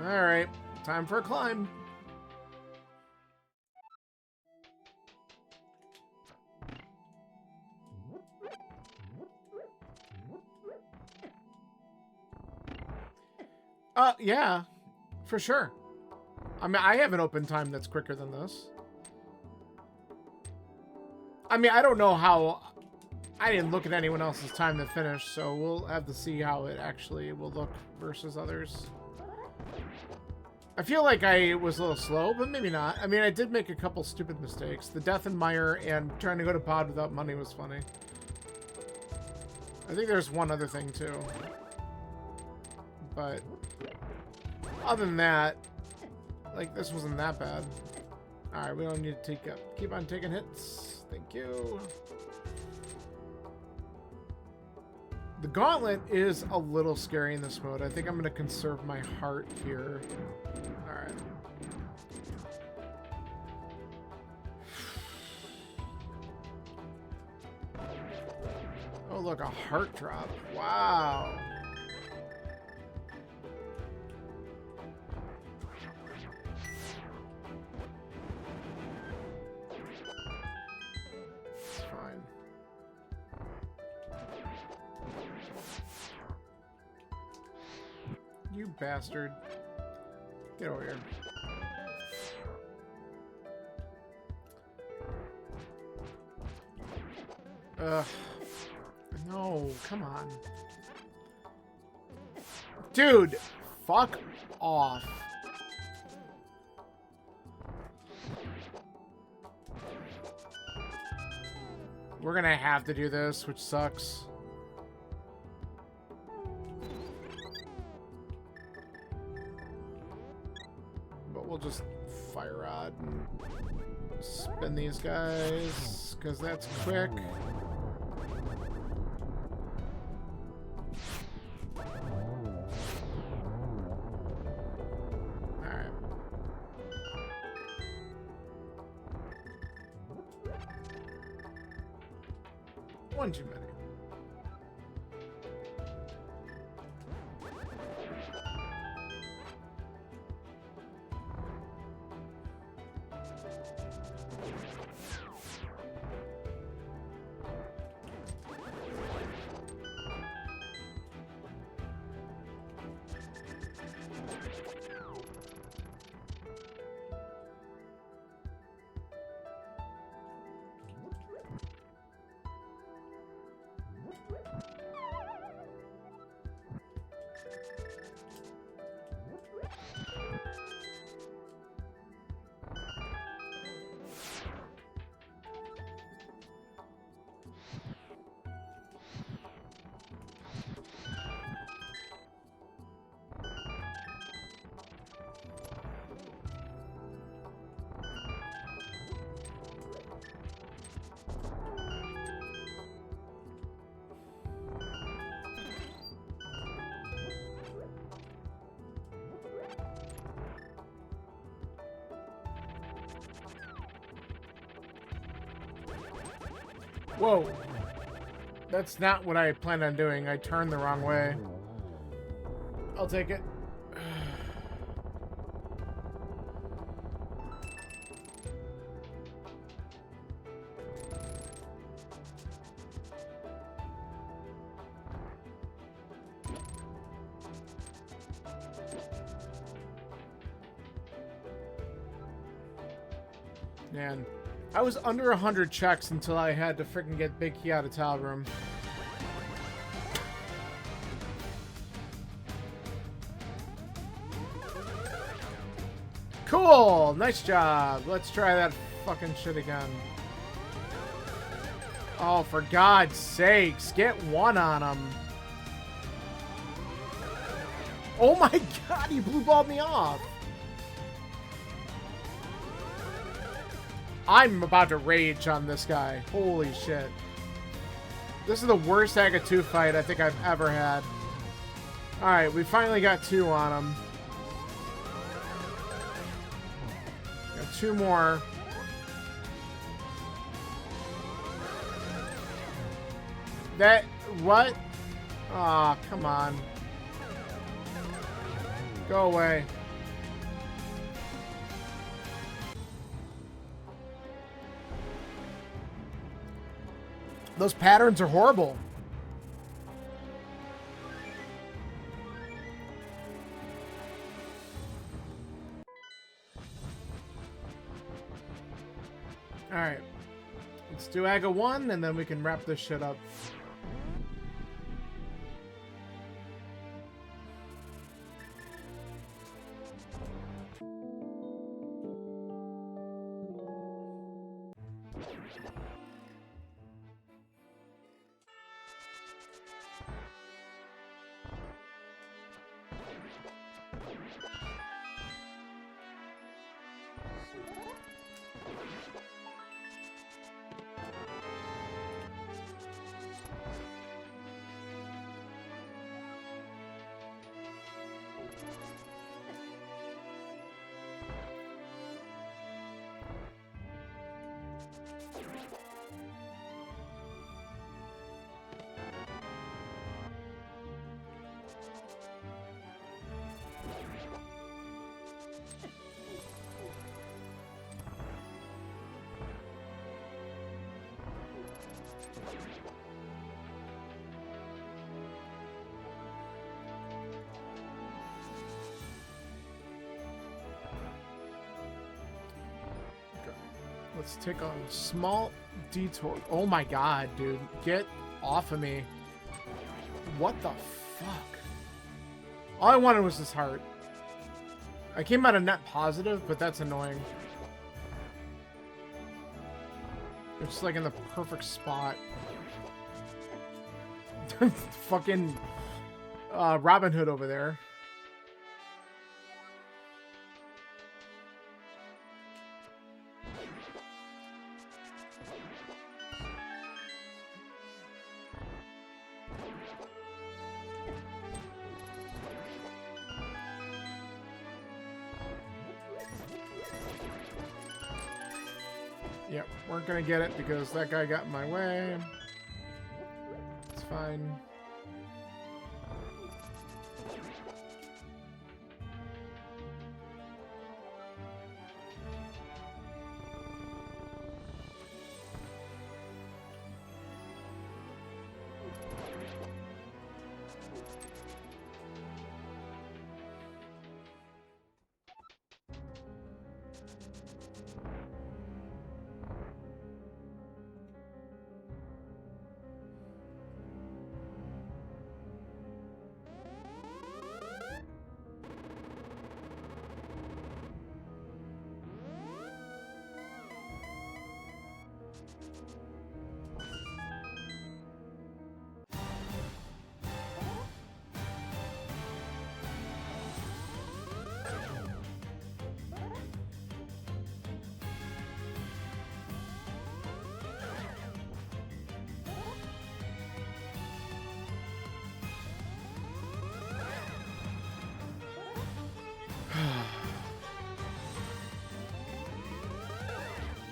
Speaker 1: All right. Time for a climb. Yeah, for sure. I mean, I have an open time that's quicker than this. I mean, I don't know how... I didn't look at anyone else's time to finish, so we'll have to see how it actually will look versus others. I feel like I was a little slow, but maybe not. I mean, I did make a couple stupid mistakes. The death in Mire and trying to go to pod without money was funny. I think there's one other thing, too. But other than that, like, this wasn't that bad. Alright, we don't need to keep on taking hits. Thank you. The gauntlet is a little scary in this mode. I think I'm going to conserve my heart here. Alright. Oh, look, a heart drop. Wow. Fine. You bastard. Get over here. Ugh. No, come on. Dude, fuck off. We're gonna have to do this, which sucks. But we'll just fire rod and spin these guys, because that's quick. One too many. Whoa. That's not what I planned on doing. I turned the wrong way. I'll take it. Man. I was under 100 checks until I had to freaking get Big Key out of towel room. Cool! Nice job! Let's try that fucking shit again. Oh, for God's sakes, get one on him. Oh my God, he blue balled me off. I'm about to rage on this guy. Holy shit. This is the worst Aga 2 fight I think I've ever had. Alright, we finally got 2 on him. Got 2 more. That... what? Aw, oh, come on. Go away. Those patterns are horrible. Alright. Let's do Aga 1 and then we can wrap this shit up. Let's take a small detour. Oh my god, dude. Get off of me. What the fuck? All I wanted was this heart. I came out a net positive, but that's annoying. It's like in the perfect spot. Fucking Robin Hood over there. Yep, weren't gonna get it because that guy got in my way. It's fine.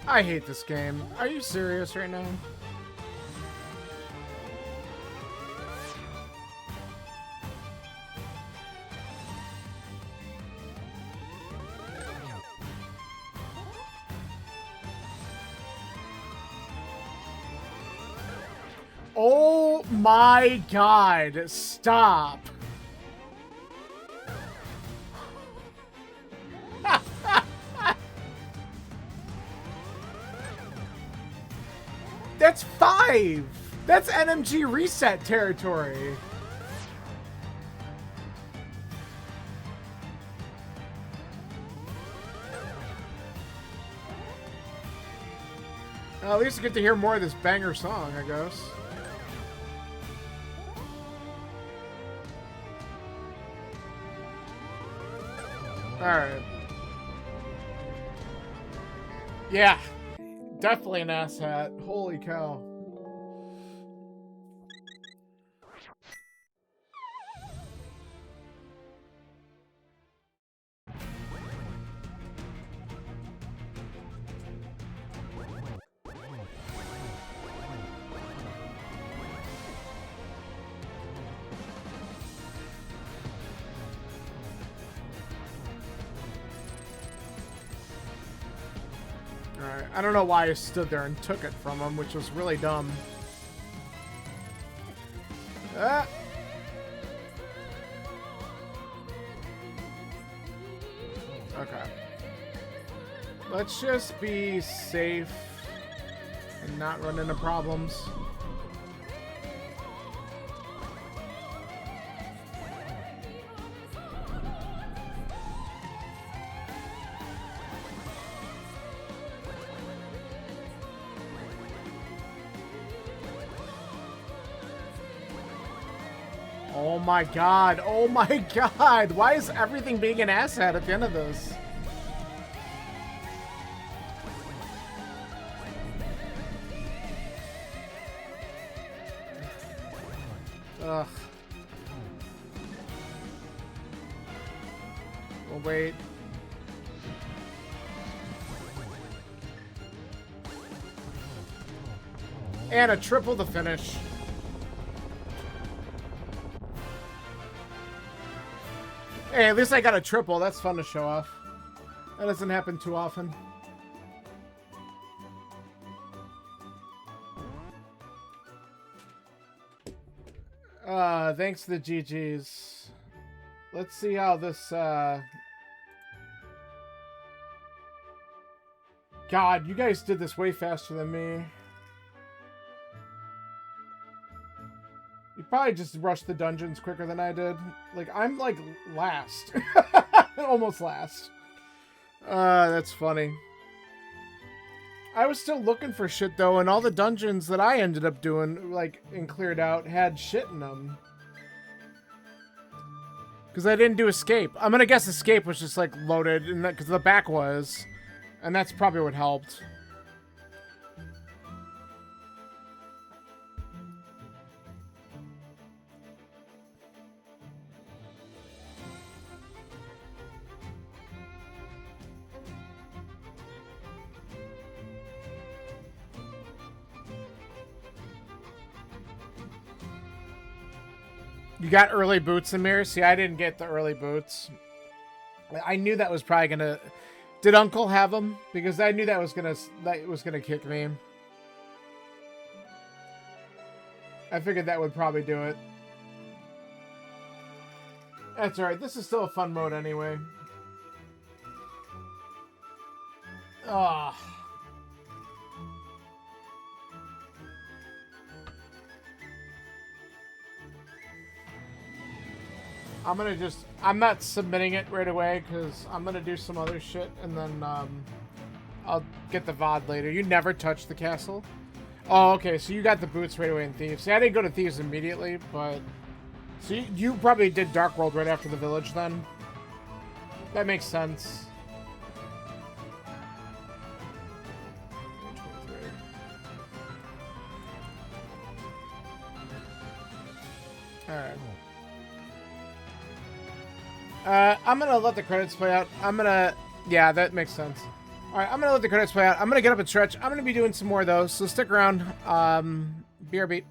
Speaker 1: I hate this game. Are you serious right now? Oh my god, stop. That's 5! That's NMG reset territory. Well, at least I get to hear more of this banger song, I guess. Alright. Yeah. Definitely an asshat. Holy cow. Alright, I don't know why I stood there and took it from him, which was really dumb. Ah! Okay. Let's just be safe and not run into problems. Oh my god. Oh my god. Why is everything being an asshat at the end of this? Ugh. We'll wait. And a triple to finish. Hey, at least I got a triple. That's fun to show off. That doesn't happen too often. Thanks to the GGs. Let's see how this, God, you guys did this way faster than me. You probably just rushed the dungeons quicker than I did. Like, I'm, like, last. Almost last. That's funny. I was still looking for shit, though, and all the dungeons that I ended up doing, like, and cleared out had shit in them. Because I didn't do escape. I'm gonna guess escape was just, like, loaded, and that because the back was. And that's probably what helped. You got early boots, Amir? See, I didn't get the early boots. I knew that was probably gonna... Did Uncle have them? Because I knew that was gonna kick me. I figured that would probably do it. That's alright. This is still a fun mode anyway. Ugh. I'm not submitting it right away because I'm gonna do some other shit and then I'll get the VOD later. You never touched the castle? Oh, okay, so you got the boots right away in Thieves. See, I didn't go to Thieves immediately, but... So you probably did Dark World right after the village then? That makes sense. Alright. I'm gonna let the credits play out. Yeah, that makes sense. Alright, I'm gonna let the credits play out. I'm gonna get up and stretch. I'm gonna be doing some more of those, so stick around. BRB.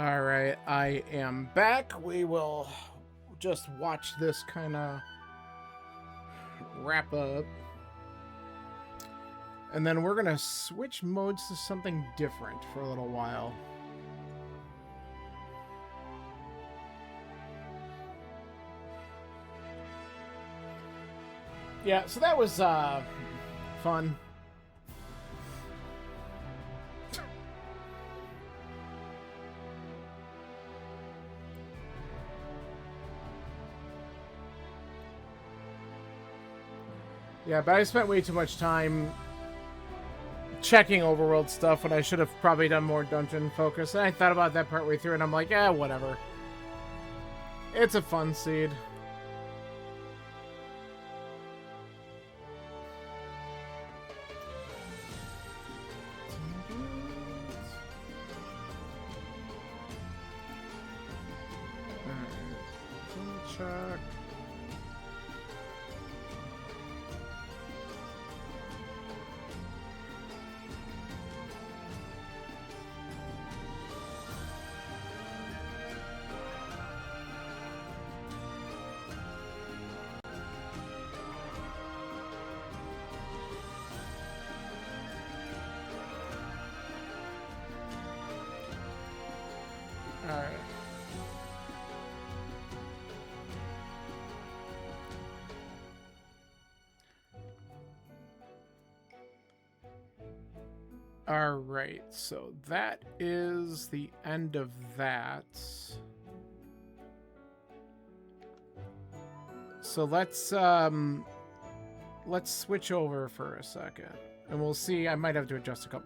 Speaker 1: All right, I am back. We will just watch this kind of wrap up. And then we're going to switch modes to something different for a little while. Yeah, so that was fun. Yeah, but I spent way too much time checking overworld stuff when I should have probably done more dungeon focus. And I thought about that partway through, and I'm like, yeah, whatever. It's a fun seed. Check. Alright. Alright, so that is the end of that. So let's switch over for a second. And we'll see. I might have to adjust a couple